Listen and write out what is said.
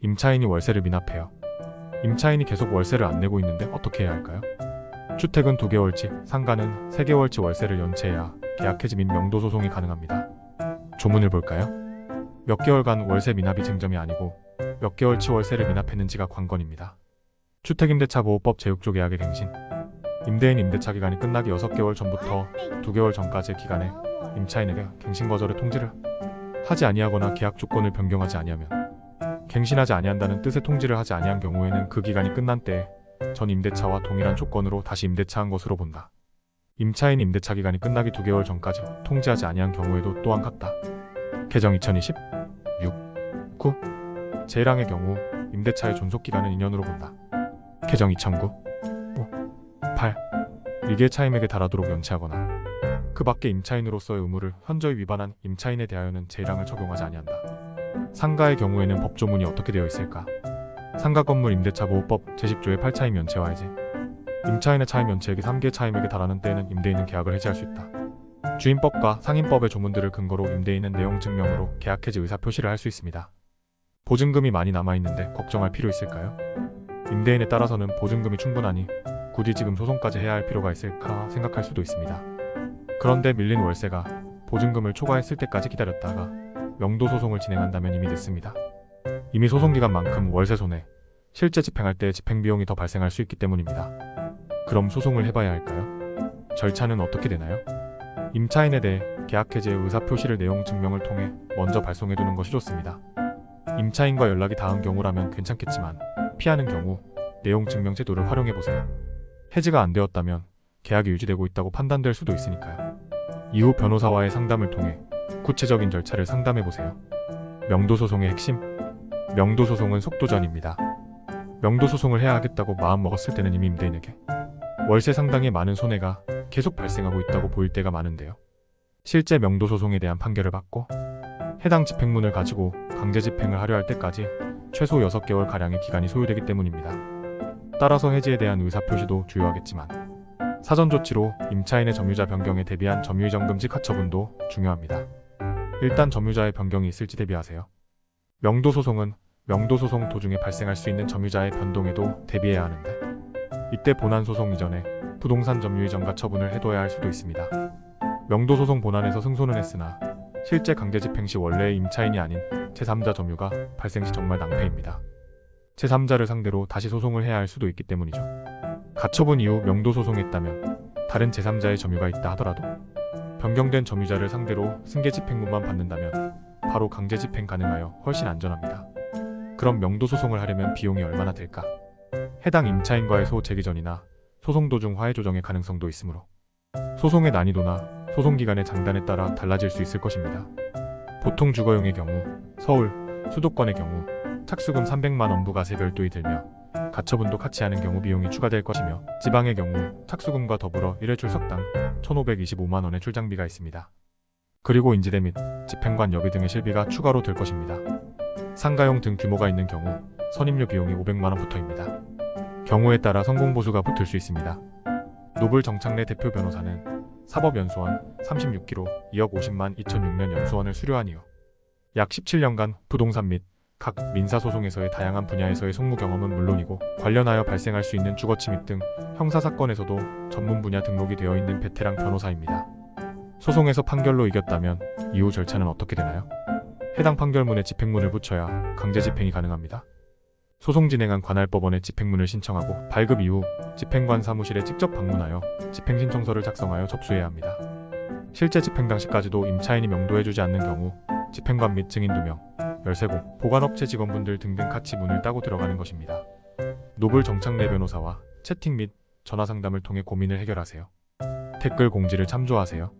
임차인이 월세를 미납해요. 임차인이 계속 월세를 안 내고 있는데 어떻게 해야 할까요? 주택은 2개월치, 상가는 3개월치 월세를 연체해야 계약 해지 및 명도 소송이 가능합니다. 조문을 볼까요? 몇 개월간 월세 미납이 쟁점이 아니고 몇 개월치 월세를 미납했는지가 관건입니다. 주택임대차보호법 제6조 계약의 갱신. 임대인 임대차 기간이 끝나기 6개월 전부터 2개월 전까지의 기간에 임차인에게 갱신 거절의 통지를 하지 아니하거나 계약 조건을 변경하지 아니하면, 갱신하지 아니한다는 뜻의 통지를 하지 아니한 경우에는 그 기간이 끝난 때에 전 임대차와 동일한 조건으로 다시 임대차한 것으로 본다. 임차인 임대차 기간이 끝나기 2개월 전까지 통지하지 아니한 경우에도 또한 같다. 개정 2020 6 9 제1항의 경우 임대차의 존속기간은 2년으로 본다. 개정 2009 5 8 일개 차임에게 달하도록 연체하거나 그 밖의 임차인으로서의 의무를 현저히 위반한 임차인에 대하여는 제1항을 적용하지 아니한다. 상가의 경우에는 법조문이 어떻게 되어 있을까? 상가건물 임대차보호법 제10조의 8차임 연체와 해지. 임차인의 차임 연체액이 3개 차임에게 달하는 때에는 임대인은 계약을 해지할 수 있다. 주임법과 상임법의 조문들을 근거로 임대인은 내용 증명으로 계약 해지 의사 표시를 할 수 있습니다. 보증금이 많이 남아있는데 걱정할 필요 있을까요? 임대인에 따라서는 보증금이 충분하니 굳이 지금 소송까지 해야 할 필요가 있을까 생각할 수도 있습니다. 그런데 밀린 월세가 보증금을 초과했을 때까지 기다렸다가 명도 소송을 진행한다면 이미 늦습니다. 이미 소송기간만큼 월세 손해, 실제 집행할 때 집행비용이 더 발생할 수 있기 때문입니다. 그럼 소송을 해봐야 할까요? 절차는 어떻게 되나요? 임차인에 대해 계약 해지의 의사표시를 내용 증명을 통해 먼저 발송해두는 것이 좋습니다. 임차인과 연락이 닿은 경우라면 괜찮겠지만 피하는 경우 내용 증명 제도를 활용해보세요. 해지가 안 되었다면 계약이 유지되고 있다고 판단될 수도 있으니까요. 이후 변호사와의 상담을 통해 구체적인 절차를 상담해보세요. 명도소송의 핵심. 명도소송은 속도전입니다. 명도소송을 해야 하겠다고 마음먹었을 때는 이미 임대인에게 월세 상당히 많은 손해가 계속 발생하고 있다고 보일 때가 많은데요. 실제 명도소송에 대한 판결을 받고 해당 집행문을 가지고 강제 집행을 하려 할 때까지 최소 6개월가량의 기간이 소요되기 때문입니다. 따라서 해지에 대한 의사표시도 주요하겠지만 사전 조치로 임차인의 점유자 변경에 대비한 점유이전금지 가처분도 중요합니다. 일단 점유자의 변경이 있을지 대비하세요. 명도소송은 명도소송 도중에 발생할 수 있는 점유자의 변동에도 대비해야 하는데 이때 본안소송 이전에 부동산 점유이전 가처분을 해둬야 할 수도 있습니다. 명도소송 본안에서 승소는 했으나 실제 강제 집행 시 원래의 임차인이 아닌 제3자 점유가 발생 시 정말 낭패입니다. 제3자를 상대로 다시 소송을 해야 할 수도 있기 때문이죠. 가처분 이후 명도소송했다면 다른 제3자의 점유가 있다 하더라도 변경된 점유자를 상대로 승계 집행문만 받는다면 바로 강제 집행 가능하여 훨씬 안전합니다. 그럼 명도소송을 하려면 비용이 얼마나 들까? 해당 임차인과의 소재기전이나 소송 도중 화해 조정의 가능성도 있으므로 소송의 난이도나 소송기간의 장단에 따라 달라질 수 있을 것입니다. 보통 주거용의 경우, 서울, 수도권의 경우 착수금 300만 원 부가세 별도히 들며 가처분도 같이 하는 경우 비용이 추가될 것이며 지방의 경우 착수금과 더불어 1회 출석당 1,525만 원의 출장비가 있습니다. 그리고 인지대 및 집행관 여비 등의 실비가 추가로 들 것입니다. 상가용 등 규모가 있는 경우 선임료 비용이 500만 원부터입니다. 경우에 따라 성공보수가 붙을 수 있습니다. 노블 정창래 대표 변호사는 사법연수원 36기로 2억 50만 2006년 연수원을 수료한 이후 약 17년간 부동산 및 각 민사소송에서의 다양한 분야에서의 송무 경험은 물론이고 관련하여 발생할 수 있는 주거침입 등 형사사건에서도 전문 분야 등록이 되어 있는 베테랑 변호사입니다. 소송에서 판결로 이겼다면 이후 절차는 어떻게 되나요? 해당 판결문에 집행문을 붙여야 강제 집행이 가능합니다. 소송 진행한 관할법원에 집행문을 신청하고 발급 이후 집행관 사무실에 직접 방문하여 집행신청서를 작성하여 접수해야 합니다. 실제 집행 당시까지도 임차인이 명도해주지 않는 경우 집행관 및 증인 2명, 열쇠고, 보관업체 직원분들 등등 같이 문을 따고 들어가는 것입니다. 노블 정창래 변호사와 채팅 및 전화 상담을 통해 고민을 해결하세요. 댓글 공지를 참조하세요.